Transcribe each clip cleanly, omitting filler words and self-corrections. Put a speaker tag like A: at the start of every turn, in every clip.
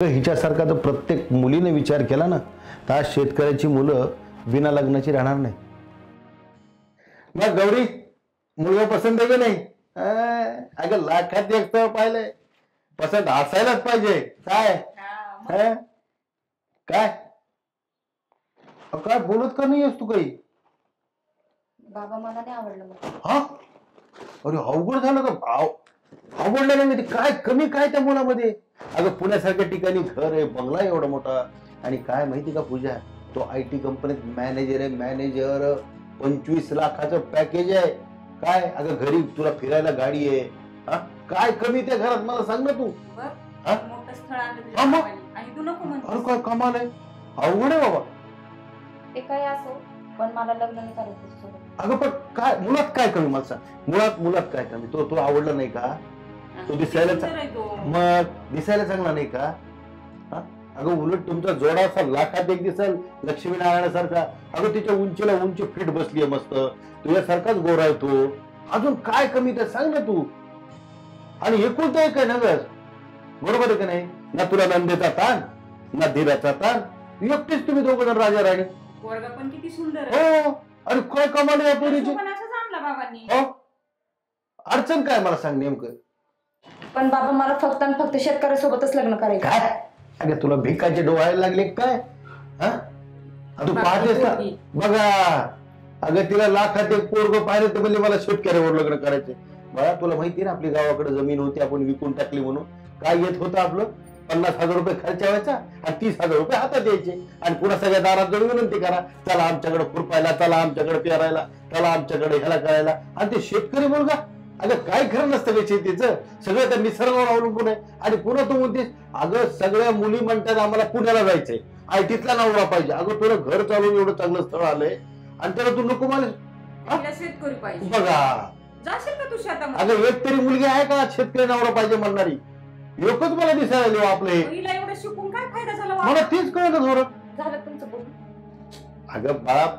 A: हिच्यासारखा तर प्रत्येक मुलीने विचार केला ना तर आज शेतकऱ्याची मुलं बिना लग्नाची राहणार नाही। मग गौरी मुलगा पसंत आहे की नाही? अगं लाखात एक तर पाहिलंय, पसंत असायलाच पाहिजे। काय काय काय बोलत का नाही तू काही?
B: बाबा मला नाही आवडलं मग।
A: हा अरे अवघड झालं का? आवडलं नाही काय कमी काय त्या मुलामध्ये? अगं पुण्यासारख्या ठिकाणी घर आहे, बंगला एवढा मोठा, आणि काय माहिती का पूजा, तो IT कंपनीत मॅनेजर आहे। मॅनेजर 25 लाखाचं पॅकेज आहे। काय अगं घरी तुला फिरायला गाडी आहे। हा काय कमी त्या घरात मला सांग ना तू।
B: मोठं स्थळ आणलं आणि तू नको म्हणतो।
A: अरे काय कमाल आहे, अवघड आहे बाबा।
B: ते काय असो पण मला लग्न नाही करायचं।
A: अगं पण काय मुलात काय कमी मला सांग, मुलात काय कमी? तो आवडला नाही का? तो दिसायला मग दिसायला चांगला नाही का? अगं उलट तुमचा जोडा असा लाखात एक दिसल, लक्ष्मीनारायणासारखा। अगं तिच्या उंचीला उंची फिट बसलीये मस्त, तुझ्यासारखाच गोरा आहे तो। अजून काय कमी ते सांग ना तू। आणि एकुलता एक आहे ना ग, बरोबर आहे का नाही? ना तुला नंदेचा ताण ना धीराचा ताण, एकटेच तुम्ही दोघं जण राजा राणी।
B: पोरगा पण किती सुंदर आहे।
A: हो अरे काय कमाल आहे पोरीची। हो अडचण काय मला सांग नेमकं?
B: पण बाबा मला फक्त आणि फक्त शेतकऱ्यासोबतच लग्न करायचं।
A: काय अगं तुला भिकाचे डोळायला लागले काय? तू पाहतेस का? बघा अगं तिला लाखात एक पोरग पाहिलं तर म्हणजे मला शेतकऱ्यावर लग्न करायचे। बघा तुला माहिती ना आपली गावाकडे जमीन होती, आपण विकून टाकली म्हणून काय येत होतं आपलं? 50,000 रुपये खर्च व्हायचा आणि 30,000 रुपये हातात द्यायचे, आणि पुन्हा सगळ्या दारात जाऊन विनंती करा, चला आमच्याकडे खुरपायला, चला आमच्याकडे पेरायला, चला आमच्याकडे ह्याला करायला। आणि ते शेतकरी मुलगा अगं काय खरं नसतं का शेतीचं? सगळं त्या निसर्गावर अवलंबून आहे। आणि पुन्हा तू म्हणतेस अगं सगळ्या मुली म्हणतात आम्हाला पुण्याला जायचंय, ITतला नवरा पाहिजे। अगं तुला घर चालून एवढं चांगलं स्थळ आलंय आणि त्याला तू नको मला
B: शेतकरी पाहिजे।
A: बघा
B: जाशील का तू शेतामध्ये?
A: अगं एक तरी मुलगी आहे का शेतकरी नवरा पाहिजे म्हणणारी? लोकच मला दिसायला आपले।
B: एवढं शिकून काय फायदा झाला?
A: मला तेच कळलं थोडं
B: झालं तुमचं बोल।
A: अगं बाप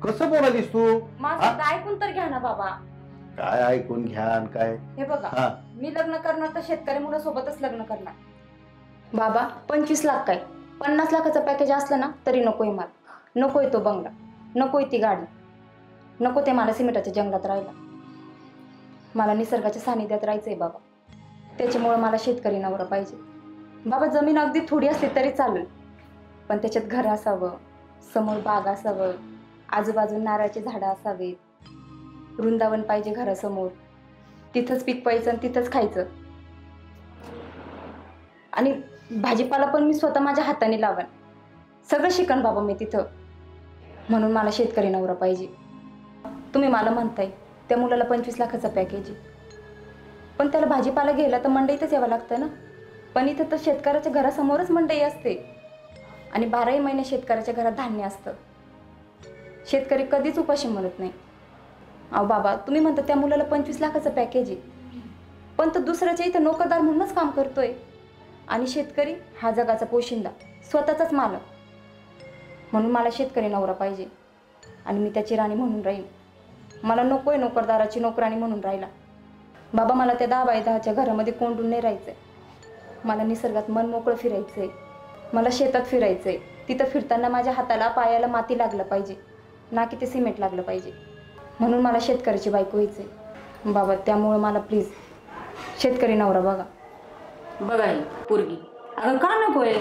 A: कसं बोलालीस तू?
B: माझं ऐकून तर घ्या ना बाबा।
A: काय ऐकून घ्या काय?
B: हे बघा मी लग्न करणार तर शेतकरी मुलासोबतच लग्न करणार। बाबा 25 लाख काय 50 लाखाचं पॅकेज असलं ना तरी नकोय मला। नकोय तो बंगला, नकोय ती गाडी, नको ते मला सिमेंटाच्या जंगलात राहायला। मला निसर्गाच्या सानिध्यात राहायचंय बाबा, त्याच्यामुळे मला शेतकरी नवरा पाहिजे। बाबा जमीन अगदी थोडी असली तरी चालेल, पण त्याच्यात घर असावं, समोर बाग असावं, आजूबाजूला नारळाची झाडं असावीत, वृंदावन पाहिजे घरासमोर, तिथंच पिकवायचं आणि तिथंच खायचं। आणि भाजीपाला पण मी स्वतः माझ्या हाताने लावन, सगळं शिकण बाबा मी तिथं। म्हणून मला शेतकरी नवरा पाहिजे। तुम्ही मला म्हणताय त्या मुलाला 25 लाखाचं पॅकेज आहे, पण त्याला भाजीपाला घ्यायला तर मंडईतच यावं लागतं ना। पण इथं तर शेतकऱ्याच्या घरासमोरच मंडई असते, आणि 12ही महिने शेतकऱ्याच्या घरात धान्य असतं। शेतकरी कधीच उपाशी म्हणत नाही। अहो बाबा तुम्ही म्हणता त्या मुलाला 25 लाखाचं पॅकेज आहे, पण तो दुसऱ्याच्या इथं नोकरदार म्हणूनच काम करतोय, आणि शेतकरी हा जगाचा पोशिंदा, स्वतःचाच मालक। म्हणून मला शेतकरी नवरा पाहिजे, आणि मी त्याची राणी म्हणून राहील। मला नकोय नोकरदाराची नोकराणी म्हणून राहिला। बाबा मला त्या 10 बाय 10च्या घरामध्ये कोंडून नाही राहायचंय। मला निसर्गात मन मोकळं फिरायचंय, मला शेतात फिरायचंय। तिथं फिरताना माझ्या हाताला पायाला माती लागलं पाहिजे, ना की ते सिमेंट लागलं पाहिजे। म्हणून मला शेतकऱ्याची बायको व्हायचंय बाबा, त्यामुळे मला प्लीज शेतकरी नवरा बघा।
C: बघाय पोरगी अगं का नकोय?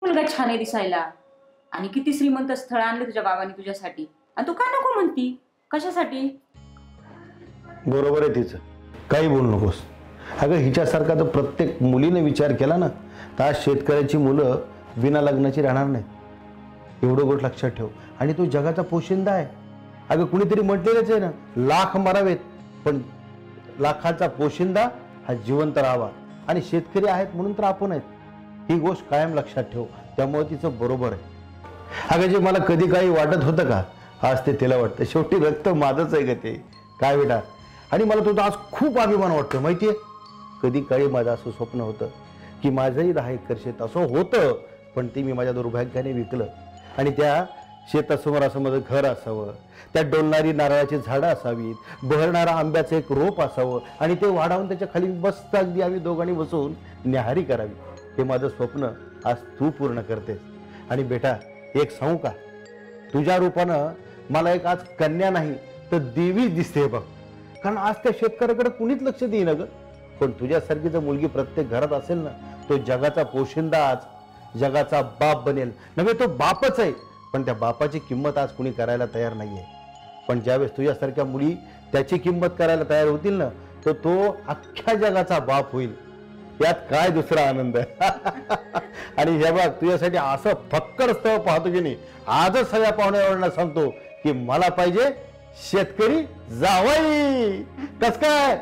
C: मुलगा छान आहे दिसायला, आणि किती श्रीमंत स्थळ आणलं तुझ्या बाबांनी तुझ्यासाठी, आणि तू का नको म्हणती? कशासाठी?
A: बरोबर आहे तिचं, काही बोलू नकोस। अगं हिच्यासारखा तर प्रत्येक मुलीने विचार केला ना तर आज शेतकऱ्याची मुलं बिना लग्नाची राहणार नाही, एवढं गोष्ट लक्षात ठेव। आणि तो जगाचा पोशिंदा आहे। अगं कुणीतरी म्हटलेलंच आहे ना, लाख मरावेत पण लाखाचा पोशिंदा हा जिवंत राहावा, आणि शेतकरी आहेत म्हणून तर आपण आहेत, ही गोष्ट कायम लक्षात ठेव। त्यामुळे तिचं बरोबर आहे। अगं जे मला कधी काही वाटत होतं का, आज ते तिला वाटतं। शेवटी रक्त माझंच आहे का ते, काय बेटा? आणि मला तुझा आज खूप अभिमान वाटतो माहितीये। कधी काळी माझं असं स्वप्न होतं की माझंही 10 एकर शेत असं होतं, पण ते मी माझ्या दुर्भाग्याने विकलं, आणि त्या शेतासमोर असं माझं घर असावं, त्यात डोलणारी नारळाची झाडं असावीत, बहरणारा आंब्याचं एक रोप असावं, आणि ते वाढवून त्याच्या खाली मस्त अगदी आम्ही दोघांनी बसून न्याहारी करावी, हे माझं स्वप्न आज तू पूर्ण करतेस. आणि बेटा एक सांगू का, तुझ्या रूपानं मला एक आज कन्या नाही तर देवीच दिसते बघ. कारण आज त्या शेतकऱ्याकडे कुणीच लक्ष देईना ग. पण तुझ्यासारखी जर मुलगी प्रत्येक घरात असेल ना, तो जगाचा पोशिंदा आज जगाचा बाप बनेल. नव्हे तो बापच आहे, पण त्या बापाची किंमत आज कुणी करायला तयार नाहीये. पण ज्यावेळेस तुझ्यासारख्या मुली त्याची किंमत करायला तयार होतील ना, तर तो अख्ख्या जगाचा बाप होईल. यात काय दुसरा आनंद आहे. आणि हे बघ तुझ्यासाठी असं फक्कड स्थळ पाहतो की नाही, आजच सगळ्या पाहुण्यावरांना सांगतो की मला पाहिजे शेतकरी जावई. कस काय